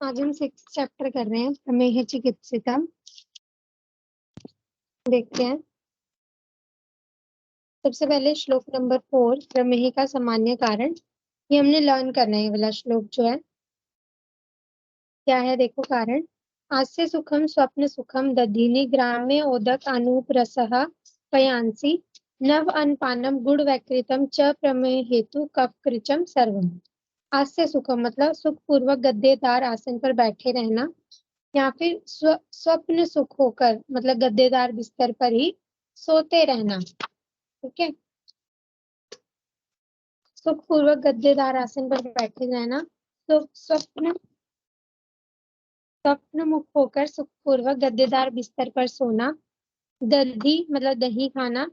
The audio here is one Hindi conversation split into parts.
आज हम 6th चैप्टर कर रहे हैं प्रमेह चिकित्सिका। देखते हैं। सबसे पहले श्लोक नंबर 4 प्रमेह का सामान्य कारण, ये हमने लर्न करना है। ये वाला श्लोक जो है क्या है, देखो। कारण आस्य सुखम स्वप्न सुखम दधिनी ग्राम्य ओदक अनूप रसः पयांसी नव अनपानम गुड़ वैकृतम च प्रमेय हेतु कफ कृचम सर्वम। आस्य सुखम मतलब सुख पूर्वक गद्देदार आसन पर बैठे रहना, या फिर स्वप्न सुख होकर मतलब गद्देदार बिस्तर पर ही सोते रहना। ठीक है, सुख पूर्वक गद्देदार आसन पर बैठे रहना। तो स्वप्न मुख होकर सुख पूर्वक गद्देदार बिस्तर पर सोना। दधी मतलब दही खाना।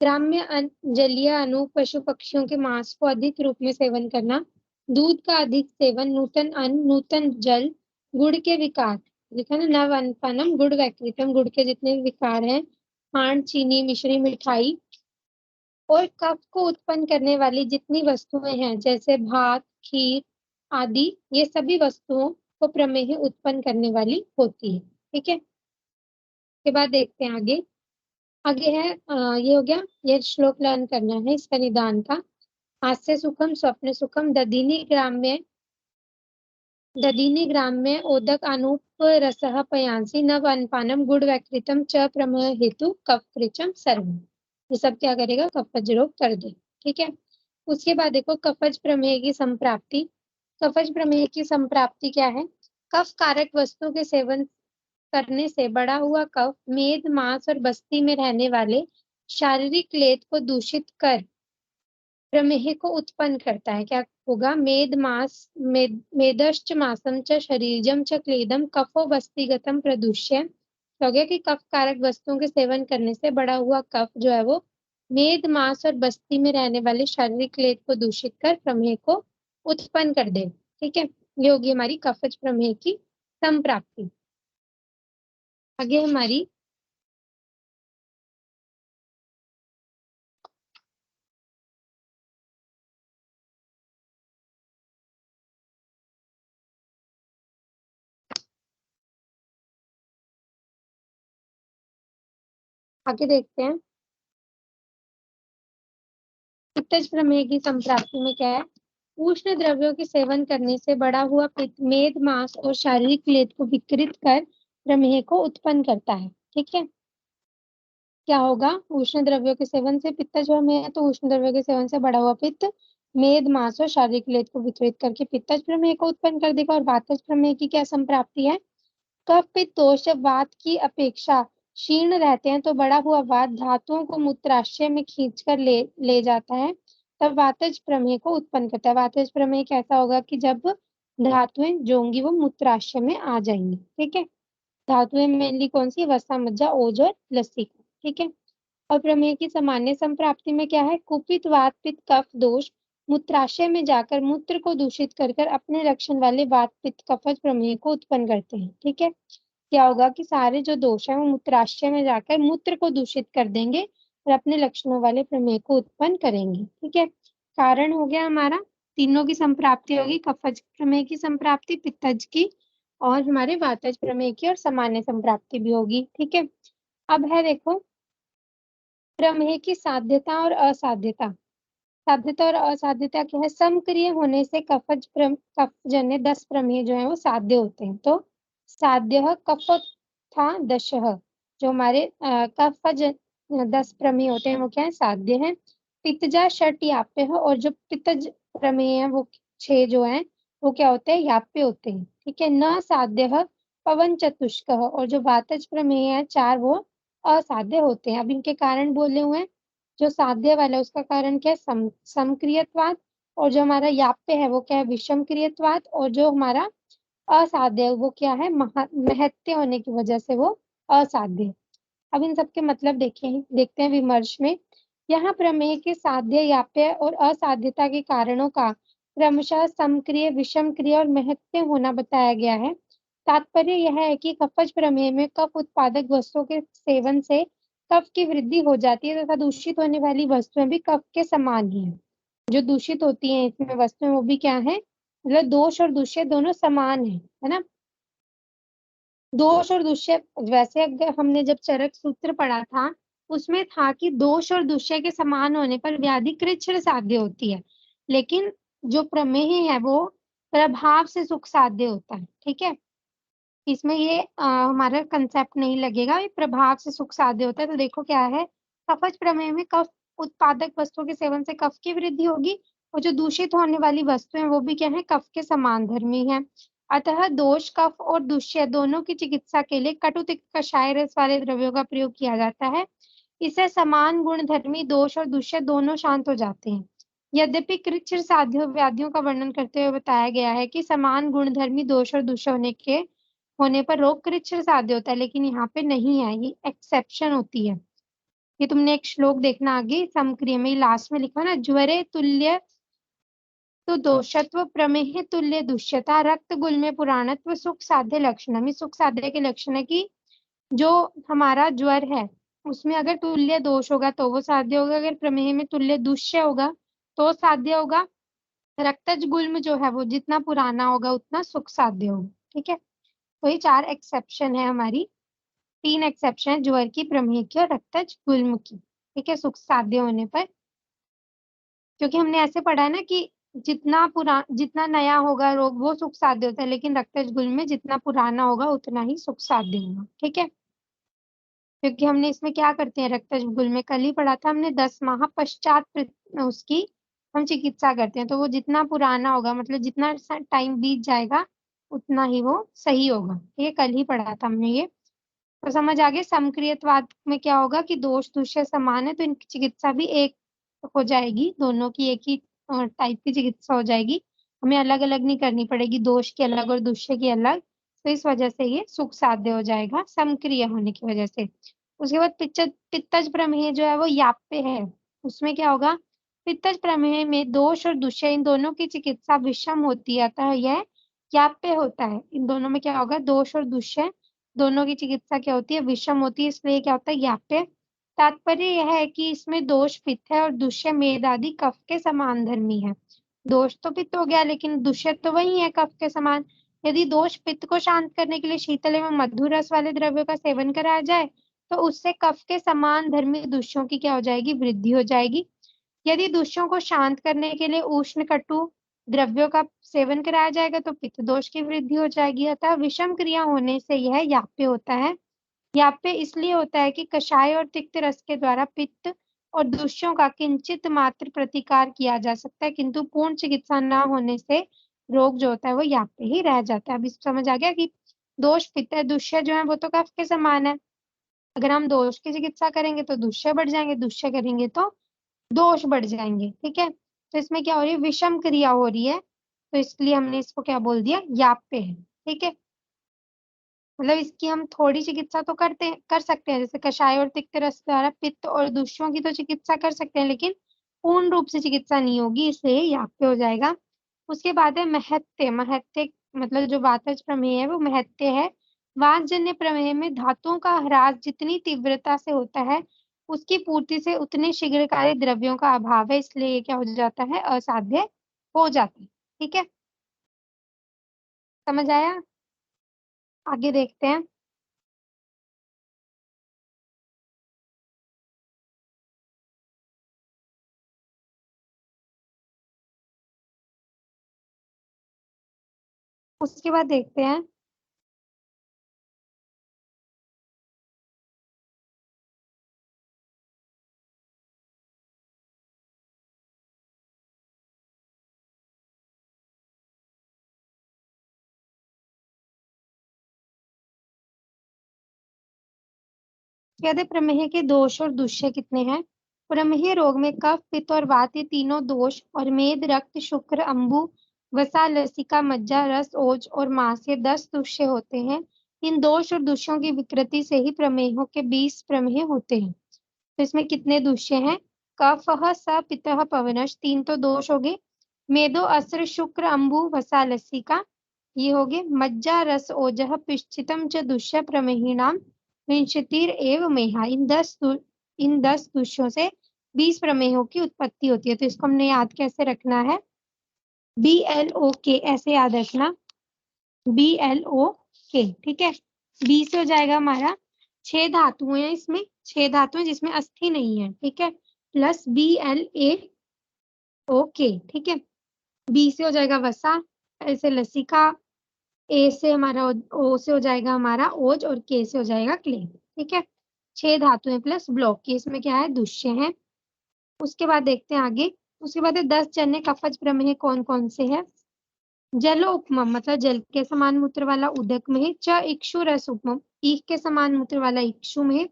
ग्राम्य जलीय अनु पशु पक्षियों के मांस को अधिक रूप में सेवन करना। दूध का अधिक सेवन, नूतन अन्न, नूतन जल, गुड़ के विकार, लिखा ना, नव अनपानम गुड़ वैकृतम, गुड़ के जितने भी विकार हैं, खांड, चीनी, मिश्री, मिठाई और कफ को उत्पन्न करने वाली जितनी वस्तुएं हैं जैसे भात, खीर आदि, ये सभी वस्तुओं को प्रमेह उत्पन्न करने वाली होती है। ठीक है, के बाद देखते हैं आगे। आगे है ये हो गया, ये श्लोक लर्न करना है, इसका निदान का। हास्य सुखम स्वप्न सुखम दधिनी ग्राम्य ओदक अनूप रसः पयांसी नव अनपानम गुड़ वैकृतम च प्रमेय हेतु कफ कृचम सर्व। ये सब क्या करेगा, कफज रोग कर दे। ठीक है, उसके बाद देखो कफज प्रमेय की संप्राप्ति। कफज प्रमेय की संप्राप्ति क्या है? कफ कारक वस्तु के सेवन करने से बड़ा हुआ कफ मेद, मांस और बस्ती में रहने वाले शारीरिक लेद को दूषित कर प्रमेह को उत्पन्न करता है। क्या होगा? मेदश्च मासम च शरीरजम च क्लेदम कफो बस्तिगतम प्रदूष्य। हो गया कि कफ कारक वस्तुओं के सेवन करने से बड़ा हुआ कफ जो है वो मेद, मांस और बस्ती में रहने वाले शारीरिक लेद को दूषित कर प्रमेह को उत्पन्न कर दे। ठीक है, ये होगी हमारी कफज प्रमेह की संप्राप्ति। आगे हमारी आगे देखते हैं। पित्तज प्रमेह की संप्राप्ति में क्या है? उष्ण द्रव्यों के सेवन करने से बड़ा हुआ पित्त मेद, मांस और शारीरिक लेद को विकृत कर प्रमेह को उत्पन्न करता है। ठीक है, क्या होगा? उष्ण द्रव्यों के सेवन से पित्तज प्रमेह है, तो उष्ण द्रव्यों के सेवन से बड़ा हुआ पित्त मेद, मांस और शारीरिक लेद को विकृत करके पित्तज प्रमेह को उत्पन्न कर देगा। और वातज प्रमेह की क्या संप्राप्ति है? कफ पित्त दोष जब वात की अपेक्षा क्षीण रहते हैं तो बड़ा हुआ वात धातुओं को मूत्राशय में खींचकर ले जाता है, तब वातज प्रमेह को उत्पन्न करता है। वातज प्रमेह कैसा होगा कि जब धातुएं जो होंगी वो मूत्राशय में आ जाएंगी। ठीक है, धातुएं मेनली कौन सी? वसा, मज्जा, ओज और लसिका। ठीक है, और प्रमेह की सामान्य संप्राप्ति में क्या है? कुपित वात पित्त कफ दोष मूत्राशय में जाकर मूत्र को दूषित कर कर अपने लक्षण वाले वात पित्त कफज प्रमेह को उत्पन्न करते हैं। ठीक है, क्या होगा कि सारे जो दोष है वो मूत्राशय में जाकर मूत्र को दूषित कर देंगे और अपने लक्षणों वाले प्रमेह को उत्पन्न करेंगे। ठीक है, कारण हो गया हमारा, तीनों की संप्राप्ति होगी, कफज प्रमेह की संप्राप्ति, पित्तज की और हमारे वातज प्रमेह की, और सामान्य संप्राप्ति भी होगी। ठीक है, अब है देखो प्रमेह की साध्यता और असाध्यता। साध्यता और असाध्यता क्या है? समक्रिय होने से कफजन्य 10 प्रमेय जो है वो साध्य होते हैं। तो साध्य कफोत्था दशः, जो हमारे कफज 10 प्रमेय होते हैं वो क्या है? साध्य है। पित्तजा षट याप्य है, और जो पित्तज प्रमेय है वो 6 जो है वो क्या होते हैं? याप्य होते हैं। ठीक है, न साध्य पवन चतुष्क, और जो वातज प्रमेय है 4 वो असाध्य होते हैं। अब इनके कारण बोले हुए हैं। जो साध्य वाला है उसका कारण क्या है? समक्रियत्वाद, और जो हमारा याप्य है वो क्या है? विषम क्रियत्वाद, और जो हमारा असाध्य है वो क्या है? महत्य होने की वजह से वो असाध्य है। अब इन सबके मतलब देखते हैं विमर्श में। यहाँ प्रमेय के साध्य, याप्य और असाध्यता के कारणों का क्रमशः समक्रिय, विषम क्रिय और महत्य होना बताया गया है। तात्पर्य यह है कि कफज प्रमेय में कफ उत्पादक वस्तुओं के सेवन से कफ की वृद्धि हो जाती है तथा दूषित होने वाली वस्तुएं भी कफ के समान ही हैं। जो दूषित होती हैं इसमें वस्तुएं वो भी क्या है? मतलब दोष और दुष्य दोनों समान है ना। दोष और दुष्य, वैसे अगर हमने जब चरक सूत्र पढ़ा था उसमें था कि दोष और दुष्य के समान होने पर व्याधि कृच्छ्र साध्य होती है, लेकिन जो प्रमेय है वो प्रभाव से सुख साध्य होता है। ठीक है, इसमें ये हमारा कंसेप्ट नहीं लगेगा, ये प्रभाव से सुख साध्य होता है। तो देखो क्या है, कफज प्रमेय में कफ उत्पादक वस्तुओं के सेवन से कफ की वृद्धि होगी, और जो दूषित होने वाली वस्तुएं वो भी क्या है, कफ के समान धर्मी है। अतः दोष, कफ और दुष्य दोनों की चिकित्सा के लिए कटु तिक्त कषाय रस वाले द्रव्यों का प्रयोग किया जाता है। इससे समान गुणधर्मी दोष और दुष्य दोनों शांत हो जाते हैं। यद्यपि कृच्छ्र साध्य व्याधियों का वर्णन करते हुए बताया गया है कि समान गुणधर्मी दोष और दुष्य होने पर रोग कृच्छ्र साध्य होता है, लेकिन यहाँ पे नहीं है, ये एक्सेप्शन होती है। ये तुमने एक श्लोक देखना आगे समक्रिय में लास्ट में लिखा ना, ज्वरे तुल्य तो दोषत्व प्रमेह तुल्य दुष्यता रक्त गुल में पुराणत्व सुख साध्य लक्षण। में सुख साध्य के लक्षण है कि जो हमारा ज्वर है उसमें अगर तुल्य दोष होगा तो वो साध्य होगा, अगर प्रमेह में तुल्य दुष्य होगा तो साध्य होगा। रक्तज गुल्म जो है वो जितना पुराना होगा उतना सुख साध्य होगा। ठीक है, तो ये 4 एक्सेप्शन है हमारी, 3 एक्सेप्शन है, ज्वर की, प्रमेह की और रक्तज गुल्म की। ठीक है, सुख साध्य होने पर, क्योंकि हमने ऐसे पढ़ा है ना कि जितना नया होगा रोग वो सुख साध्य होता है, लेकिन रक्तज गुल्म में जितना पुराना होगा उतना ही सुख साध्य होगा। ठीक है, क्योंकि हमने इसमें क्या करते हैं, रक्तज गुल्म में कल ही पढ़ा था हमने, 10 माह पश्चात उसकी हम चिकित्सा करते हैं। तो वो जितना पुराना होगा, मतलब जितना टाइम बीत जाएगा उतना ही वो सही होगा। ये कल ही पढ़ा था हमने ये। तो समझ आ गया, समक्रियत्वाद में क्या होगा कि दोष दुष्य समान है तो इनकी चिकित्सा भी एक हो जाएगी, दोनों की एक ही टाइप की चिकित्सा हो जाएगी, हमें अलग अलग नहीं करनी पड़ेगी, दोष की अलग और दुष्य की अलग। तो इस वजह से ये सुख साध्य हो जाएगा समक्रिय होने की वजह से। उसके बाद पित्तज प्रमेय जो है वो याप्य है, उसमें क्या होगा, पित्तज प्रमेय में दोष और दुष्य इन दोनों की चिकित्सा विषम होती है, अतः यह याप्य होता है। इन दोनों में क्या होगा, दोष और दुष्य दोनों की चिकित्सा क्या होती है, विषम होती है, इसलिए क्या होता है, याप्य। तात्पर्य यह है कि इसमें दोष पित्त है और दुष्य मेद आदि कफ के समान धर्मी है। दोष तो पित्त हो गया, लेकिन दुष्य तो वही है कफ के समान। यदि दोष पित्त को शांत करने के लिए शीतल एवं मधुर रस वाले द्रव्यों का सेवन कराया जाए तो उससे कफ के समान धर्मी दुष्यों की क्या हो जाएगी, वृद्धि हो जाएगी। यदि दुष्यों को शांत करने के लिए उष्ण कटु द्रव्यों का सेवन कराया जाएगा तो पित्त दोष की वृद्धि हो जाएगी। अतः विषम क्रिया होने से यह याप्य होता है। याप्य इसलिए होता है कि कषाय और तिक्त रस के द्वारा पित्त और दुष्यों का किंचित मात्र प्रतिकार किया जा सकता है, किंतु पूर्ण चिकित्सा न होने से रोग जो होता है वो याप्य ही रह जाता है। अब इस समझ आ गया कि दोष पित्त है, दुष्य जो है वो तो कफ के समान है, अगर हम दोष की चिकित्सा करेंगे तो दुष्य बढ़ जाएंगे, दुष्य करेंगे तो दोष बढ़ जाएंगे। ठीक है, तो इसमें क्या हो रही है, विषम क्रिया हो रही है, तो इसलिए हमने इसको क्या बोल दिया, याप्य है। ठीक है, मतलब इसकी हम थोड़ी चिकित्सा तो कर सकते हैं, जैसे कषाय और तिक्त रस द्वारा पित्त और दूषियों की तो चिकित्सा कर सकते हैं, लेकिन पूर्ण रूप से चिकित्सा नहीं होगी, इसलिए याप्य हो जाएगा। उसके बाद है महत्य। महत्य मतलब जो वातज प्रमेय है वो महत्य है। वातजन्य प्रमेय में धातुओं का ह्रास जितनी तीव्रता से होता है उसकी पूर्ति से उतने शीघ्रकारी द्रव्यों का अभाव है, इसलिए ये क्या हो जाता है, असाध्य हो जाता है। ठीक है, समझ आया, आगे देखते हैं। उसके बाद देखते हैं, कहते प्रमेह के दोष और दुष्य कितने हैं। प्रमेह रोग में कफ पित्त और वात ये तीनों दोष, और मेद रक्त शुक्र अम्बु वसा लसिका मज्जा रस ओज और मांस ये 10 दुष्य होते हैं। इन दोष और दुष्यों की विकृति से ही प्रमेहों के 20 प्रमेह होते हैं। तो इसमें कितने दुष्य हैं, कफः स पित्तः पवनश, 3 तो दोष हो गए, मेदो अस्र शुक्र अम्बु वसा लसिका ये हो गए, मज्जा रस ओजः पिश्चितम च दुष्य प्रमेहिणाम विंशतिर एव मेहा। इन 10 दुष्यों से 20 प्रमेयों की उत्पत्ति होती है। तो इसको हमने याद कैसे रखना है, BLOK ऐसे याद रखना, BLOK, ठीक है। बी से हो जाएगा हमारा 6 धातुएं हैं इसमें, 6 धातुएं जिसमें अस्थि नहीं है, ठीक है, प्लस BLAOK, ठीक है। बी से हो जाएगा वसा, ऐसे लसिका, ए से हमारा ओ से हो जाएगा हमारा ओज, और के से हो जाएगा क्ले, ठीक है। 6 धातुएं प्लस ब्लॉक के, इसमें क्या है, दुष्य है। उसके बाद देखते हैं आगे। उसके बाद 10 जन्य कफज प्रमेय कौन कौन से है। जलो उपमम मतलब जल के समान मूत्र वाला उदक में, च इक्षु रस उपमम ईख के समान मूत्र वाला इक्षु में,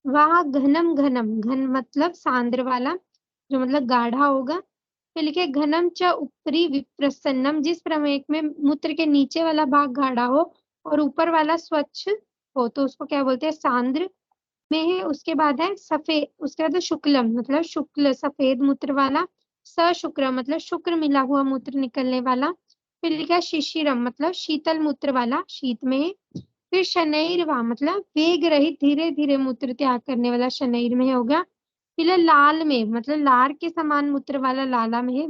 वाह घनम घनम घन मतलब सांद्र वाला, जो मतलब गाढ़ा होगा। फिर लिखे घनम च ऊपरी विप्रसन्नम, जिस प्रमेय में मूत्र के नीचे वाला भाग गाढ़ा हो और ऊपर वाला स्वच्छ हो तो उसको क्या बोलते हैं, सांद्र में है। उसके बाद है सफेद, उसके बाद है शुक्लम मतलब शुक्ल सफेद मूत्र वाला, सशुक्र मतलब शुक्र मिला हुआ मूत्र निकलने वाला। फिर लिखा है शिशिरम मतलब शीतल मूत्र वाला, शीत में है। फिर शनैरवा मतलब वेग रहित धीरे धीरे मूत्र त्याग करने वाला, शनैर में होगा। फिर लाल में मतलब लार के समान मूत्र वाला, लाला में है।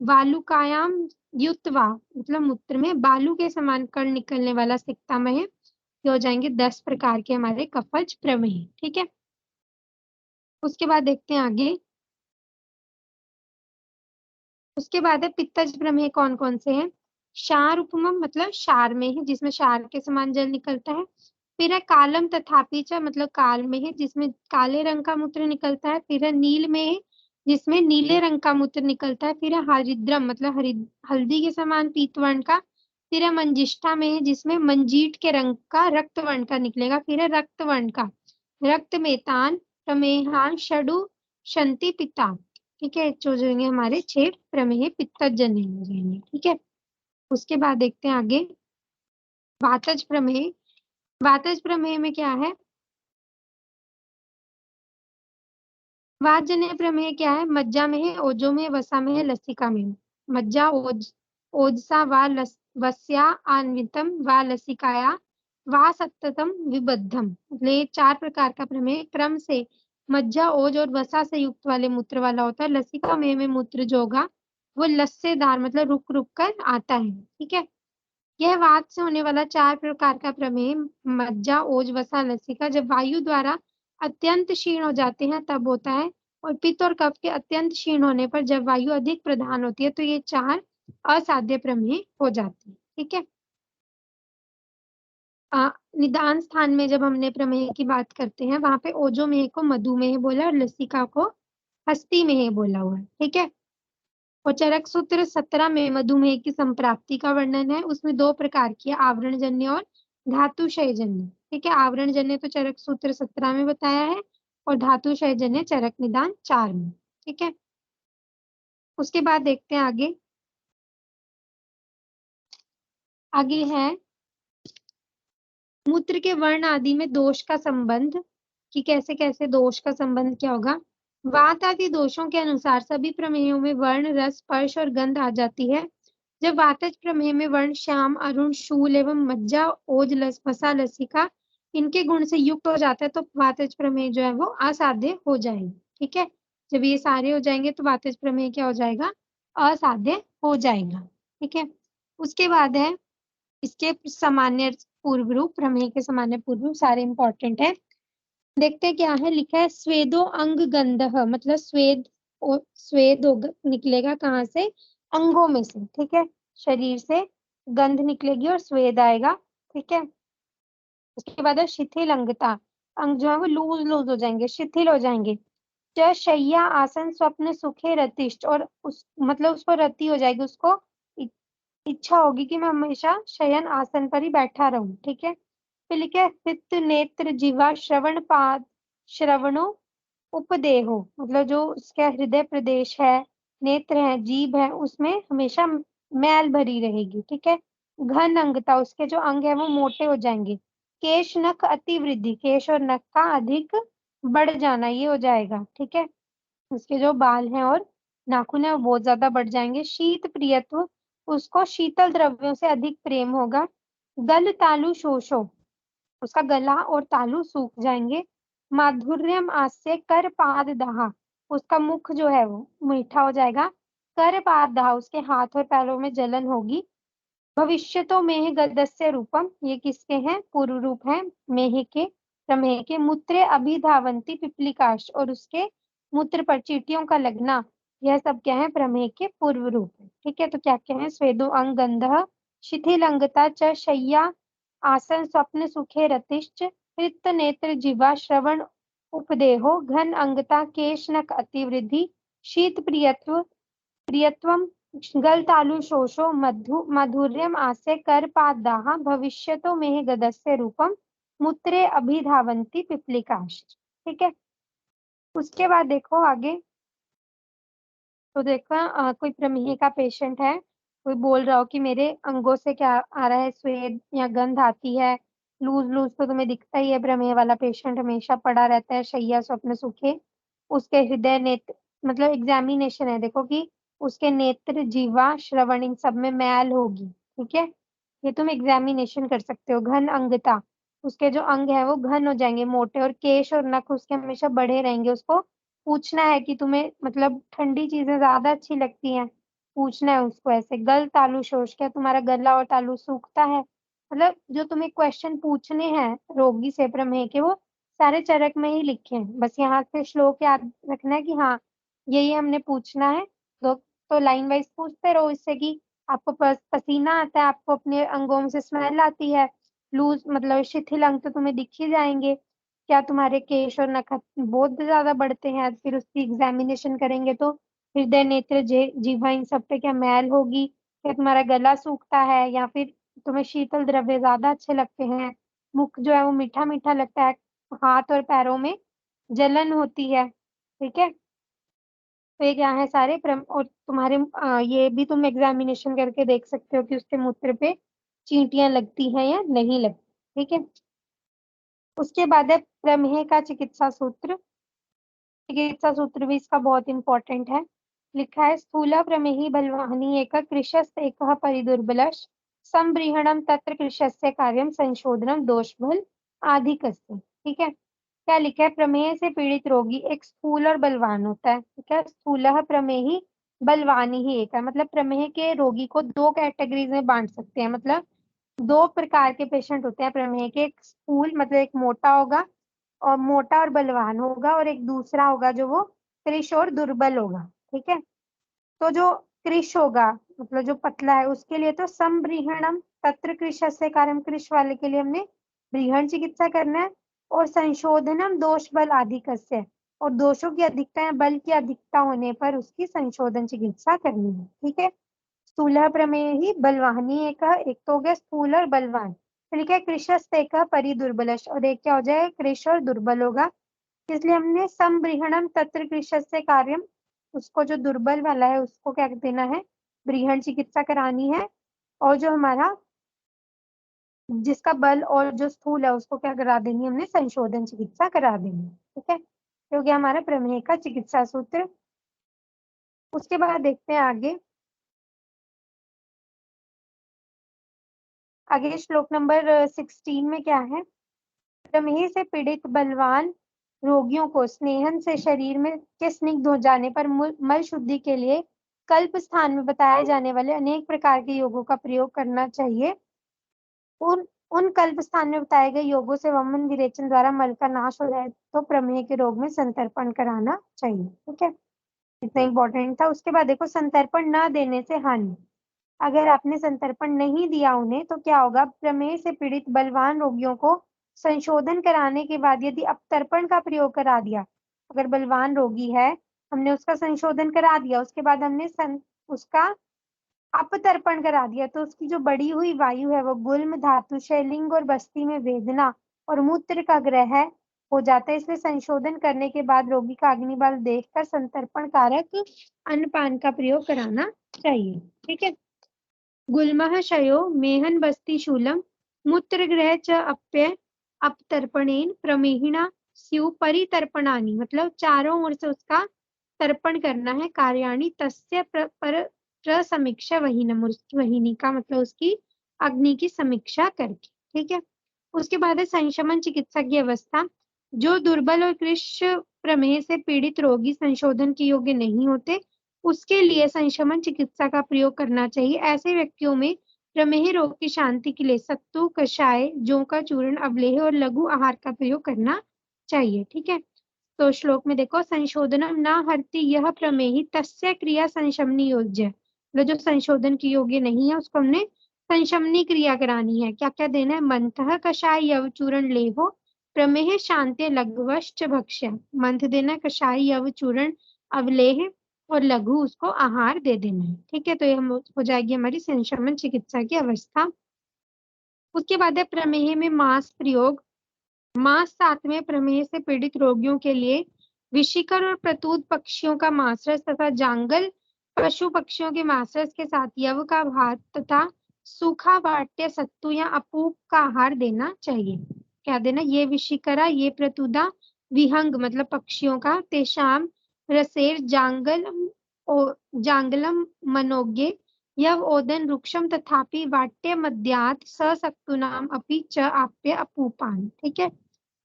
वालुकायाम युक्त वा मतलब मूत्र में बालू के समान कण निकलने वाला, सिक्ता में है। ये हो जाएंगे 10 प्रकार के हमारे कफज प्रमेय, ठीक है। उसके बाद देखते हैं आगे। उसके बाद है पित्तज प्रमेय कौन कौन से हैं। क्षार उपमम मतलब क्षार में है, जिसमें क्षार के समान जल निकलता है। फिर है कालम तथापि च मतलब काल में है, जिसमें काले रंग का मूत्र निकलता है। फिर है नील में है, जिसमें नीले रंग का मूत्र निकलता है। फिर है हरिद्रम मतलब हल्दी के समान पीत वर्ण का। फिर है मंजिष्ठा में है, जिसमें मंजीट के रंग का रक्त वर्ण का निकलेगा। फिर है रक्त वर्ण का, रक्त मेतान प्रमेहान षडु शंति पिता, ठीक है। जो जो होंगे हमारे 6 प्रमेय पित्तजन्य हो जाएंगे, ठीक है। उसके बाद देखते हैं आगे। वातज प्रमेय, वातज प्रमेय में क्या है, वातजन्य प्रमेय क्या है, मज्जा में है, ओजो में, वसा में है, लसिका में है। मज्जा ओजसा वा वस्या अन्वितम वा लसिकाया वा सत्ततम विबद्धम, मतलब ये 4 प्रकार का प्रमेय क्रम से मज्जा ओज और वसा से युक्त वाले मूत्र वाला होता है। लसिका में मूत्र जो होगा वो लस्सेदार मतलब रुक रुक कर आता है, ठीक है। यह वात से होने वाला 4 प्रकार का प्रमेय मज्जा ओज वसा लसिका जब वायु द्वारा अत्यंत क्षीण हो जाते हैं तब होता है, और पित्त और कफ के अत्यंत क्षीण होने पर जब वायु अधिक प्रधान होती है तो ये 4 असाध्य प्रमेय हो जाते हैं, ठीक है। निदान स्थान में जब हमने प्रमेय की बात करते हैं वहां पे ओजोमेह को मधुमेह बोला और लसिका को हस्ती में बोला हुआ है, ठीक है। और चरक सूत्र 17 में मधुमेह की संप्राप्ति का वर्णन है। उसमें 2 प्रकार की है, आवरण जन्य और धातुक्षय जन्य, ठीक है। आवरण जन्य तो चरक सूत्र 17 में बताया है, और धातुक्षय जन्य चरक निदान 4 में, ठीक है। उसके बाद देखते हैं आगे। आगे है मूत्र के वर्ण आदि में दोष का संबंध, कि कैसे कैसे दोष का संबंध क्या होगा। वात आदि दोषों के अनुसार सभी प्रमेयों में वर्ण रस स्पर्श और गंध आ जाती है। जब वातज प्रमेय में वर्ण श्याम अरुण शूल एवं मज्जा ओज वसा लसिका इनके गुण से युक्त हो जाता है तो वातज प्रमेय जो है वो असाध्य हो जाएगी, ठीक है। जब ये सारे हो जाएंगे तो वातज प्रमेय क्या हो जाएगा, असाध्य हो जाएगा, ठीक है। उसके बाद है इसके सामान्य पूर्व रूप, प्रमेय के सामान्य पूर्व रूप सारे इंपॉर्टेंट है। देखते क्या है, लिखा है स्वेदो अंग गंधः मतलब स्वेद, और स्वेद निकलेगा कहाँ से, अंगों में से, ठीक है। शरीर से गंध निकलेगी और स्वेद आएगा, ठीक है। उसके बाद है शिथिल अंगता, अंग जो है वो लूज लूज हो जाएंगे, शिथिल हो जाएंगे। च शय्या आसन स्वप्न सुखे रतिष्ठ, और उस मतलब उसको रति हो जाएगी, उसको इच्छा होगी कि मैं हमेशा शयन आसन पर ही बैठा रहूं, ठीक है। फिर लिखे पित्त नेत्र जीवा श्रवण पाद श्रवणो उपदेहो मतलब जो उसका हृदय प्रदेश है, नेत्र है, जीभ है, उसमें हमेशा मैल भरी रहेगी, ठीक है। घन अंगता उसके जो अंग है वो मोटे हो जाएंगे। केश नख अति वृद्धि, केश और नख का अधिक बढ़ जाना, ये हो जाएगा, ठीक है। उसके जो बाल हैं और नाखून है वो बहुत ज्यादा बढ़ जाएंगे। शीत प्रियत्व उसको शीतल द्रव्यों से अधिक प्रेम होगा। गल तालु शोषो उसका गला और तालु सूख जाएंगे। माधुर्यम आस्य कर पाद दहा उसका मुख जो है वो मीठा हो जाएगा। कर बाधा, उसके हाथ और पैरों में जलन होगी। भविष्यतो मेह गदस्य रूपम, ये किसके हैं? पूर्व रूप है मेह के, प्रमेह के। मूत्रे अभिधावंती पिपलिकाश, और उसके मूत्र पर चींटियों का लगना, यह सब क्या है? प्रमेह के पूर्व रूप है। ठीक है, तो क्या क्या है? स्वेदो अंग गंध, शिथिलंगता च शय्या, आसन स्वप्न सुखे रतिश्च, कृत नेत्र जीवा श्रवण उपदेहो, घन अंगता केश नख अतिवृद्धि, शीत प्रियत्वम गल तालु शोषो माधुर्यम आसे कर पादाह, भविष्यतो मेह गदस्य रूपम, मूत्रे अभिधावंती पिपलिकाश। ठीक है, उसके बाद देखो आगे। तो देखो कोई प्रमेह का पेशेंट है, कोई बोल रहा हो कि मेरे अंगों से क्या आ रहा है? स्वेद या गंध आती है, लूज लूज, तो तुम्हें दिखता ही है। प्रमेह वाला पेशेंट हमेशा पड़ा रहता है शैया स्वप्न सुखे। उसके हृदय नेत्र, मतलब एग्जामिनेशन है, देखो कि उसके नेत्र जीवा श्रवण इन सब में मैल होगी। ठीक है, ये तुम एग्जामिनेशन कर सकते हो। घन अंगता, उसके जो अंग है वो घन हो जाएंगे, मोटे, और केश और नख उसके हमेशा बढ़े रहेंगे। उसको पूछना है कि तुम्हें मतलब ठंडी चीजें ज्यादा अच्छी लगती हैं, पूछना है उसको ऐसे। गल तालु शोष, क्या तुम्हारा गला और तालु सूखता है? मतलब जो तुम्हें क्वेश्चन पूछने हैं रोगी से प्रमेह के, वो सारे चरक में ही लिखे हैं। बस यहाँ से श्लोक याद रखना है कि हाँ यही हमने पूछना है। तो लाइन वाइज पूछते रहो इससे कि आपको पसीना आता है, आपको अपने अंगों में से स्मेल आती है, लूज मतलब शिथिल अंग तो तुम्हें दिख ही जाएंगे, क्या तुम्हारे केश और नखत बहुत ज्यादा बढ़ते हैं? फिर उसकी एग्जामिनेशन करेंगे तो हृदय नेत्र जीवा इन सब पे क्या मैल होगी? क्या तुम्हारा गला सूखता है, या फिर तुम्हें शीतल द्रव्य ज्यादा अच्छे लगते हैं? मुख जो है वो मीठा मीठा लगता है? हाथ और पैरों में जलन होती है? ठीक है, तो ये क्या है? सारे और तुम्हारे ये भी तुम एग्जामिनेशन करके देख सकते हो कि उसके मूत्र पे चींटियां लगती हैं या नहीं लगती। ठीक है, उसके बाद है प्रमेह का चिकित्सा सूत्र। चिकित्सा सूत्र भी इसका बहुत इंपॉर्टेंट है। लिखा है स्थूला प्रमेही बलवाहनी एक कृशस्त एक परिदुर्बलश, संब्रीहणम तत्र कृशस्य कार्यम संशोधनम दोष बल आधिकस्य। ठीक है, क्या लिखा है? प्रमेह से पीड़ित रोगी एक स्थूल और बलवान होता है। ठीक है, स्थूल प्रमेही बलवानी ही एक है, मतलब प्रमेह के रोगी को दो कैटेगरीज में बांट सकते हैं। मतलब दो प्रकार के पेशेंट होते हैं प्रमेह के, एक स्थूल मतलब एक मोटा होगा और मोटा और बलवान होगा, और एक दूसरा होगा जो वो कृश और दुर्बल होगा। ठीक है, तो जो कृश होगा मतलब जो पतला है उसके लिए तो संब्रीहणम तत्र कृशस्य कार्यम, कृश वाले के लिए हमने ब्रीहण चिकित्सा करना है। और संशोधनम दोष बल अधिकस्य, और दोषों की अधिकता या बल की अधिकता होने पर उसकी संशोधन चिकित्सा करनी है। ठीक है, स्थूल प्रमेय ही बलवाहनी एक तो हो गया स्थूल और बलवान। फिर क्या? कृशस्त एक परिदुर्बलश, और एक क्या हो जाएगा? कृश और दुर्बल होगा। इसलिए हमने संब्रीहणम तत्र कृशस्य कार्यम, उसको जो दुर्बल वाला है उसको क्या देना है? ब्रीहण चिकित्सा करानी है। और जो हमारा जिसका बल और जो स्थूल है उसको क्या करा देनी है? हमने संशोधन चिकित्सा करा देनी है। ठीक है, क्योंकि हमारा प्रमेह का चिकित्सा सूत्र। उसके बाद देखते हैं आगे। आगे श्लोक नंबर 16 में क्या है? प्रमेह से पीड़ित बलवान रोगियों को स्नेहन से शरीर में के स्निग्ध हो जाने पर मल शुद्धि के लिए कल्प स्थान में बताए जाने वाले अनेक प्रकार के योगों का प्रयोग करना चाहिए। उन उन कल्प स्थान में बताए गए योगों से वमन विरेचन द्वारा मल का नाश हो जाए तो प्रमेह के रोग में संतर्पण कराना चाहिए। ठीक है, इतना इंपॉर्टेंट था। उसके बाद देखो संतर्पण न देने से हानि। अगर आपने संतर्पण नहीं दिया उन्हें तो क्या होगा? प्रमेह से पीड़ित बलवान रोगियों को संशोधन कराने के बाद यदि अपतर्पण का प्रयोग करा दिया, अगर बलवान रोगी है हमने उसका संशोधन करा दिया, उसके बाद हमने उसका अपतर्पण करा दिया, तो उसकी जो बढ़ी हुई वायु है वो गुल्म धातु शैलिंग और बस्ती में वेदना और मूत्र का ग्रह हो जाता है। इसलिए संशोधन करने के बाद रोगी का अग्निबल देखकर संतर्पण कारक अन्नपान का प्रयोग कराना चाहिए। ठीक है, गुल्मः शयो मेहन बस्ती शूलम मूत्रग्रह च अप्य अपतर्पणेन प्रमेहिणा स्यु परितर्पणानि, मतलब चारों ओर से उसका तर्पण करना है। कार्याणि तस्य पर प्रसमीक्षा वहीनम, उसकी वहीनी का मतलब उसकी अग्नि की समीक्षा करके। ठीक है, उसके बाद है संशमन चिकित्सा की अवस्था। जो दुर्बल और कृश प्रमेह से पीड़ित रोगी संशोधन के योग्य नहीं होते उसके लिए संशमन चिकित्सा का प्रयोग करना चाहिए। ऐसे व्यक्तियों में प्रमेह रोग की शांति के लिए सत्तू, कषाय, जौ का चूर्ण, अवलेह और लघु आहार का प्रयोग करना चाहिए। ठीक है, तो श्लोक में देखो, संशोधनम न हरति यह प्रमेही तस्य क्रिया संशमनी योज्य। मतलब जो संशोधन की योग्य नहीं है उसको हमने संशमनी क्रिया करानी है। क्या क्या देना है? मंथः कषाय यव चूर्ण लेहो प्रमेह शांति लघुवश्च भक्ष्य। मंथ देना, कषाय यव चूर्ण, अवलेह और लघु उसको आहार दे देना है। ठीक है, तो ये हम हो जाएगी हमारी संशमन चिकित्सा की अवस्था। उसके बाद है प्रमेह में मांस प्रयोग। मांस 7वें प्रमेह से पीड़ित रोगियों के लिए विशिकर और प्रतूत पक्षियों का मांसरस तथा जांगल पशु पक्षियों के मांसरस के साथ यव का भात तथा सूखा वाट्य सत्तू या अपूप का आहार देना चाहिए। क्या देना? ये विशिकरा, ये प्रतुदा, विहंग मतलब पक्षियों का, तेषाम रसेर जांगलम मनोज्ञे यव ओदन रुक्षम तथापि वाट्य मध्यात सशक्तुनाम अपि च आप्य अपूपान। ठीक है,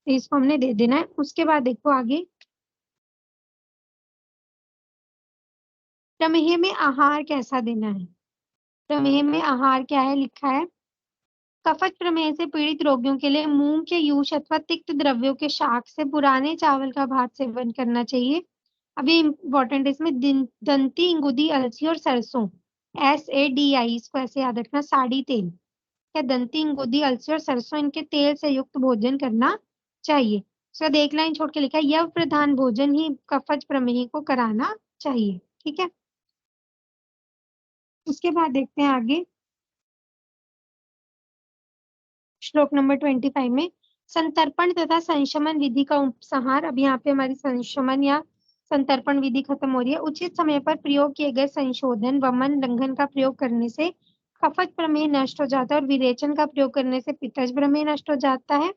इसको हमने दे देना है। उसके बाद देखो आगे, प्रमेह में आहार कैसा देना है? प्रमेह में आहार क्या है लिखा है? कफज प्रमेह से पीड़ित रोगियों के लिए मूंग के यूष अथवा तिक्त द्रव्यों के शाक से पुराने चावल का भात सेवन करना चाहिए। अभी इंपॉर्टेंट इसमें दंती, इंगुदी, अलसी और सरसों, SADI, इसको ऐसे याद रखना, साड़ी तेल। क्या? दंती, इंगुदी, अलसी और सरसों, इनके तेल से युक्त भोजन करना चाहिए। उसका एक लाइन छोड़ के लिखा है, यव प्रधान भोजन ही कफज प्रमेह को कराना चाहिए। ठीक है, उसके बाद देखते हैं आगे श्लोक नंबर 25 में, संतर्पण तथा संशमन विधि का उपसंहार। अब यहाँ पे हमारी संशमन या संतर्पण विधि खत्म हो रही है। उचित समय पर प्रयोग किए गए संशोधन, वमन, लंघन का प्रयोग करने से कफज प्रमेह नष्ट हो जाता है और विरेचन का प्रयोग करने से पित्तज प्रमेह नष्ट हो जाता है।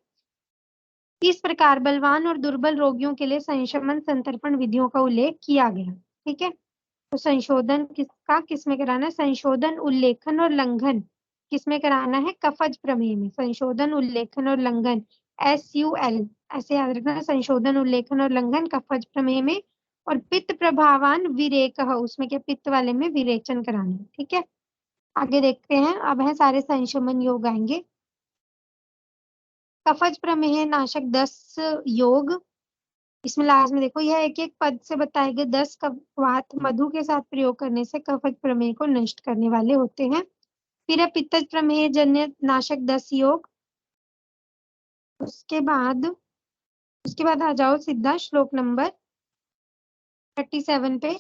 इस प्रकार बलवान और दुर्बल रोगियों के लिए संशमन संतर्पण विधियों का उल्लेख किया गया। ठीक है, तो संशोधन किसका किसमें कराना है? संशोधन, उल्लेखन और लंघन किसमें कराना है? कफज प्रमेह में। संशोधन, उल्लेखन और लंघन, SUL ऐसे याद रखना, संशोधन, उल्लेखन और लंघन कफज प्रमेह में। और पित्त प्रभावान विरेक, उसमें क्या? पित्त वाले में विरेचन कराना है। ठीक है, आगे देखते हैं। अब है सारे संशमन योग आएंगे। कफज प्रमेह नाशक 10 योग। इसमें लास्ट में देखो, यह एक एक पद से बताए गए 10 कफवात मधु के साथ प्रयोग करने से कफज प्रमेह को नष्ट करने वाले होते हैं। फिर है पित्तज प्रमेह जन्य नाशक 10 योग। उसके बाद आ जाओ सीधा श्लोक नंबर 37 पे।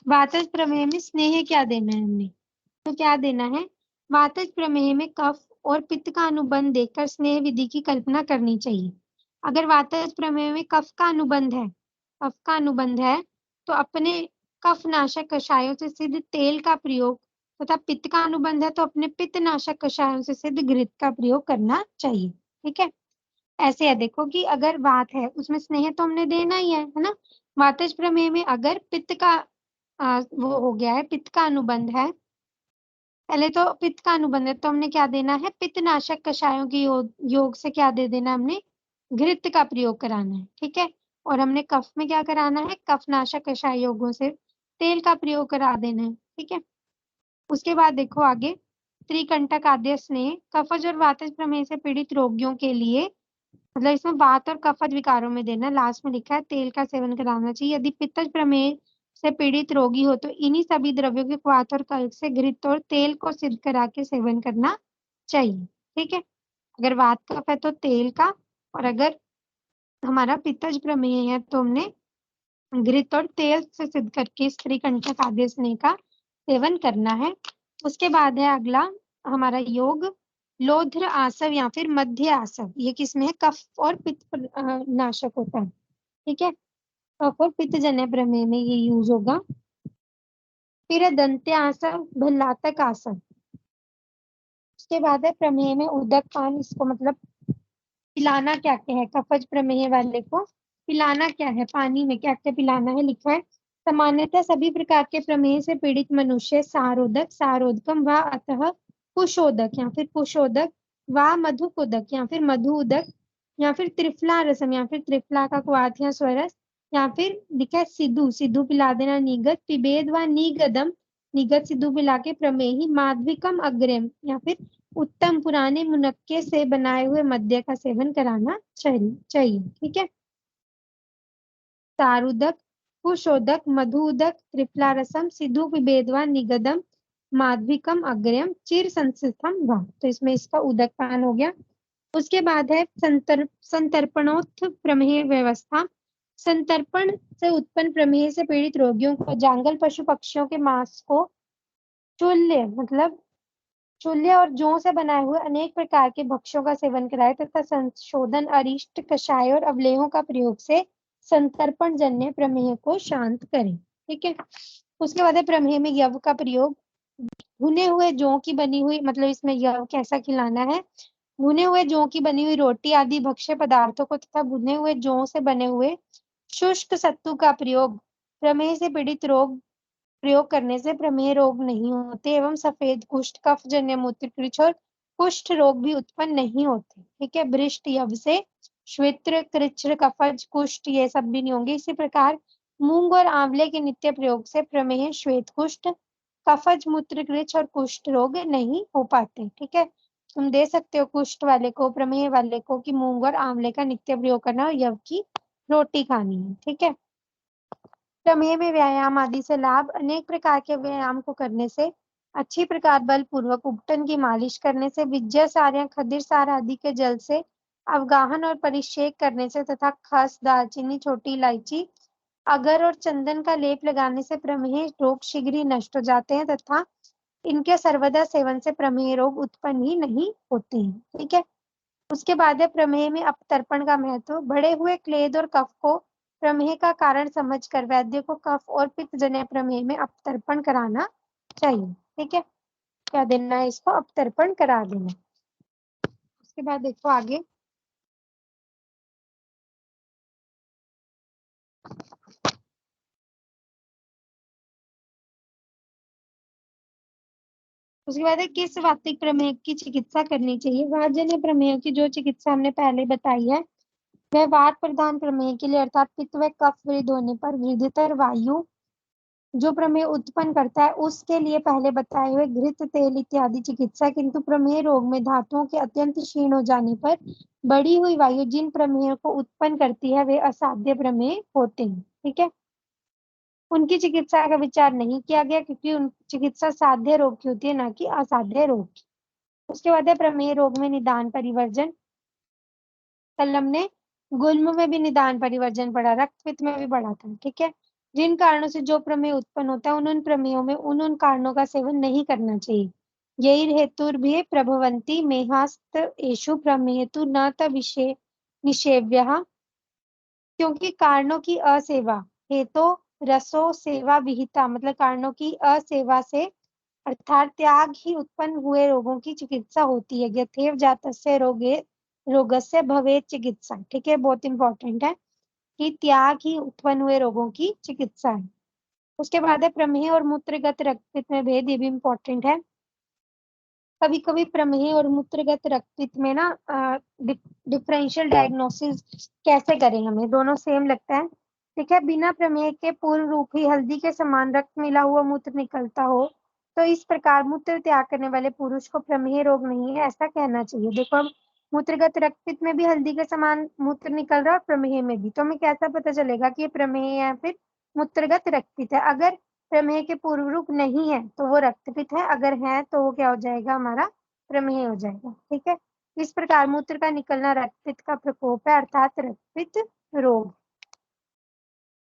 वातज प्रमेह में स्नेह क्या देना है हमने? तो क्या देना है? वातज प्रमेह में कफ और पित्त का अनुबंध देखकर स्नेह विधि की कल्पना करनी चाहिए। अगर वातज प्रमेह में कफ का अनुबंध है तो अपने कफ नाशक कषायों से सिद्ध तेल का प्रयोग, तथा पित्त का अनुबंध है तो अपने पित्त नाशक कषायों से सिद्ध घृत का प्रयोग करना चाहिए। ठीक है, ऐसे है देखो कि अगर वात है उसमें स्नेह तो हमने देना ही है ना। वातज प्रमेह में अगर पित्त का वो हो गया है, पित्त का अनुबंध है, पहले तो पित्त का अनुबंध है तो हमने क्या देना है? पित्तनाशक कषायों के योग से क्या दे देना हमने? घृत का प्रयोग कराना है। ठीक है, और हमने कफ में क्या कराना है? कफनाशक कषाय योगों से तेल का प्रयोग करा देना है। ठीक है, उसके बाद देखो आगे, त्रिकंटक आद्य स्नेह कफज और वातज प्रमेह से पीड़ित रोगियों के लिए, मतलब इसमें वात और कफज विकारों में देना, लास्ट में लिखा है तेल का सेवन कराना चाहिए। यदि पित्तज प्रमेह से पीड़ित रोगी हो तो इन्हीं सभी द्रव्यों के वात और कल्प से घृत और तेल को सिद्ध करा के सेवन करना चाहिए। ठीक है, अगर वात कफ है तो तेल का, और अगर हमारा पित्तज प्रमेह है तो हमने घृत और तेल से सिद्ध करके त्रिकंटक आद्य स्नेह का सेवन करना है। उसके बाद है अगला हमारा योग, लोध्र आसव या फिर मध्य आसव। ये किसमें है? कफ और पित्त नाशक होता है। ठीक है, कफ और पित्त जन्य प्रमेह में ये यूज होगा। फिर है दंत्य आसव, भल्लातक आसव। उसके बाद है प्रमेह में उदक पान। इसको मतलब पिलाना क्या क्या है? कफज प्रमेह वाले को पिलाना क्या है? पानी में क्या क्या पिलाना है लिखा है। सामान्यतः सभी प्रकार के प्रमेह से पीड़ित मनुष्य सारोदक, सारोदकम व अतः कुशोदक या फिर कुशोदक व मधुकोदक या फिर मधुदक या फिर त्रिफला रसम या फिर त्रिफला का क्वाथ या स्वरस या फिर लिखा है सिद्धू, सिद्धू पिला देना निगत, पिबेद व निगदम, निगत सिद्धू पिला के प्रमेही, माधविकम अग्रम या फिर उत्तम पुराने मुनक्के से बनाए हुए मद्य का सेवन कराना चाहिए। ठीक है। सारुदक, कुशोदक, मधुदक, त्रिफलारसम, सिद्धू पिबेदवा निगदम, माधविकम अग्रम, चिर संसितम वा। तो इसमें इसका उदक पान हो गया। उसके बाद है संतर्पणोत्थ प्रमेह व्यवस्था। संतर्पण से उत्पन्न प्रमेह से पीड़ित रोगियों को जांगल पशु पक्षियों के मांस को चूल्य मतलब चूल्य और जौ से बनाए हुए अनेक प्रकार के भक्ष्यों का सेवन कराए तथा संशोधन अरिष्ट कषाय और अवलेहों का प्रयोग से संतर्पण जन्य प्रमेह को शांत करें। ठीक है। उसके बाद है प्रमेह में यव का प्रयोग। भुने हुए जौ की बनी हुई, मतलब इसमें यव कैसा खिलाना है, भुने हुए जौ की बनी हुई रोटी आदि भक्ष्य पदार्थों को तथा भुने हुए जौ से बने हुए शुष्क सत्तू का प्रयोग प्रमेह से पीड़ित रोग प्रयोग करने से प्रमेह रोग नहीं होते एवं सफेद कुष्ठ, कफ जन्य मूत्रकृच और कुष्ठ रोग भी उत्पन्न नहीं होते। ठीक है। बृष्ट यव से श्वेत्र, कृच्र, कफज, कुष्ठ ये सब भी नहीं होंगे। इसी प्रकार मूंग और आंवले के नित्य प्रयोग से प्रमेह, श्वेत कुष्ठ, कफज, मूत्रकृच और कुष्ठ रोग नहीं हो पाते। ठीक है। तुम दे सकते हो कुष्ठ वाले को, प्रमेह वाले को कि मूंग और आंवले का नित्य प्रयोग करना और यव की रोटी खानी है। ठीक है। प्रमेह में व्यायाम आदि से लाभ। अनेक प्रकार के व्यायाम को करने से, अच्छी प्रकार बल पूर्वक उपटन की मालिश करने से, विज्य सार या खदिर सार आदि के जल से अवगाहन और परिषेक करने से तथा खस, दालचीनी, छोटी इलायची, अगर और चंदन का लेप लगाने से प्रमेह रोग शीघ्र ही नष्ट हो जाते हैं तथा इनके सर्वदा सेवन से प्रमेह रोग उत्पन्न ही नहीं होते हैं। ठीक है। उसके बाद है प्रमेह में अपतर्पण का महत्व। बढ़े हुए क्लेद और कफ को प्रमेह का कारण समझकर वैद्य को कफ और पित्त जन्य प्रमेह में अपतर्पण कराना चाहिए। ठीक है। क्या देना है इसको, अपतर्पण करा देना। उसके बाद देखो आगे, उसके बाद है किस वातिक प्रमेह की चिकित्सा करनी चाहिए। वातजन्य प्रमेह की जो चिकित्सा हमने पहले बताई है वह वात प्रधान प्रमेह के लिए अर्थात पित्त व कफ वृद्ध होने पर वृद्धतर वायु जो प्रमेह उत्पन्न करता है उसके लिए पहले बताए हुए घृत तेल इत्यादि चिकित्सा। किंतु प्रमेह रोग में धातुओं के अत्यंत क्षीण हो जाने पर बढ़ी हुई वायु जिन प्रमेह को उत्पन्न करती है वे असाध्य प्रमेह होते हैं। ठीक है। उनकी चिकित्सा का विचार नहीं किया गया क्योंकि उनकी चिकित्सा साध्य रोग की होती है, ना कि असाध्य रोग की। उसके बाद है प्रमेह रोग में निदान परिवर्जन। कल हमने गुल्म में भी निदान परिवर्जन पढ़ा, रक्तपित्त में भी पढ़ा था। ठीक है। जिन कारणों से जो प्रमेह उत्पन्न होता है उन प्रमेयों में उन कारणों का सेवन नहीं करना चाहिए। यही हेतु भी प्रभवंती मेहास्त एषु प्रमेहेतु न त विषय निषेव्यः, क्योंकि कारणों की असेवा हेतु रसो सेवा विहिता, मतलब कारणों की असेवा से अर्थात त्याग ही उत्पन्न हुए रोगों की चिकित्सा होती है। यथेव जातस्य रोगे रोगस्य भवेत् चिकित्सा। ठीक है। बहुत इंपॉर्टेंट है कि त्याग ही उत्पन्न हुए रोगों की चिकित्सा है। उसके बाद है प्रमेह और मूत्रगत रक्तपित्त में भेद, ये भी इंपॉर्टेंट है। कभी कभी प्रमेह और मूत्रगत रक्तपित्त में ना डिफरेंशियल डायग्नोसिस कैसे करें, हमें दोनों सेम लगता है। ठीक है। बिना प्रमेह के पूर्ण रूप ही हल्दी के समान रक्त मिला हुआ मूत्र निकलता हो तो इस प्रकार मूत्र त्याग करने वाले पुरुष को प्रमेह रोग नहीं है ऐसा कहना चाहिए। देखो अब मूत्रगत रक्तपित्त में भी हल्दी के समान मूत्र निकल रहा है और प्रमेह में भी, तो हमें कैसा पता चलेगा कि ये प्रमेह है या फिर मूत्रगत रक्तपित्त है। अगर प्रमेह के पूर्व रूप नहीं है तो वो रक्तपित्त है, अगर है तो वो क्या हो जाएगा, हमारा प्रमेह हो जाएगा। ठीक है। इस प्रकार मूत्र का निकलना रक्तपित्त का प्रकोप है अर्थात रक्तपित्त रोग।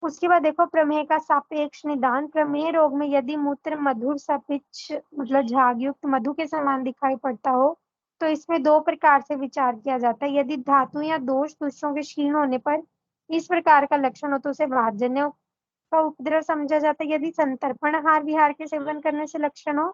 उसके बाद देखो प्रमेह का सापेक्ष निदान। प्रमेह रोग में यदि मूत्र मधुर सपिच्छ मतलब झाग युक्त मधु के समान दिखाई पड़ता हो तो इसमें दो प्रकार से विचार किया जाता है। यदि धातु या दोष दूषों के क्षीण होने पर इस प्रकार का लक्षण हो तो उसे वातजन्य का उपद्रव समझा जाता है। यदि संतर्पण आहार विहार के सेवन करने से लक्षण हो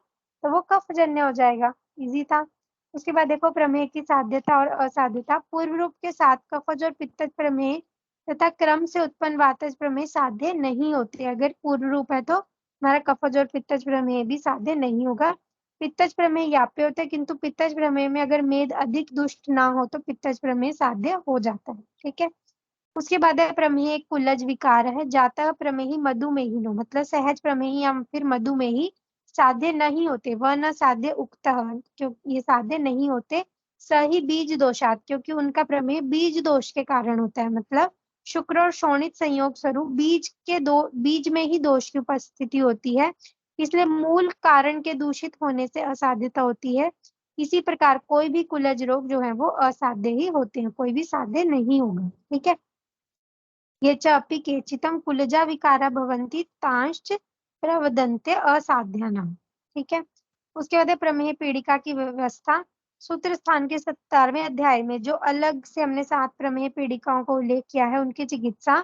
तो वो कफजन्य हो जाएगा। इजी था। उसके बाद देखो प्रमेह की साध्यता और असाध्यता। पूर्व रूप के साथ कफज और पित्तज प्रमेह तथा क्रम से उत्पन्न वातज प्रमेह साध्य नहीं होते। अगर पूर्व रूप है तो हमारा कफज और पित्तज प्रमेह भी साध्य नहीं होगा। पित्तज प्रमेह याप्य होते हैं किंतु पित्तज प्रमेह में अगर मेद अधिक दुष्ट ना हो तो पित्तज प्रमेह साध्य हो जाता है। ठीक है। उसके बाद है प्रमेह एक कुलज विकार है। जातः प्रमेही मधुमेहिनो, मतलब सहज प्रमेही या फिर मधुमेही साध्य नहीं होते, वह न साध्य उक्त, क्यों ये साध्य नहीं होते। सही बीज दोषात, क्योंकि उनका प्रमेह बीज दोष के कारण होता है, मतलब शुक्र और शोणित संयोग स्वरूप बीज में ही दोष की उपस्थिति होती है, इसलिए मूल कारण के दूषित होने से असाध्यता होती है। इसी प्रकार कोई भी कुलज रोग जो है वो असाध्य ही होते हैं, कोई भी साध्य नहीं होगा। ठीक है, ये च अपि केचितं कुलजा विकारा भवन्ति तांश्च प्रवदन्ते असाध्यानाम्। ठीक है, उसके बाद है प्रमेह पीड़िका की व्यवस्था। सूत्र स्थान के 17वें अध्याय में जो अलग से हमने 7 प्रमेह पीड़िकाओं को उल्लेख किया है, उनकी चिकित्सा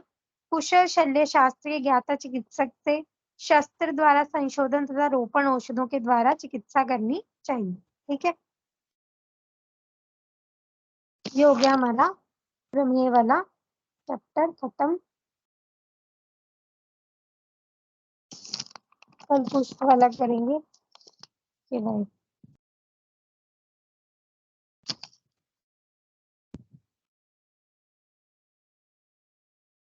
कुशल शल्य शास्त्र के ज्ञाता चिकित्सक से शस्त्र द्वारा संशोधन तथा रोपण औषधों के द्वारा चिकित्सा करनी चाहिए। ठीक है, ये हो गया हमारा प्रमेय वाला चैप्टर खत्म। कल पुष्प वाला करेंगे। बाय।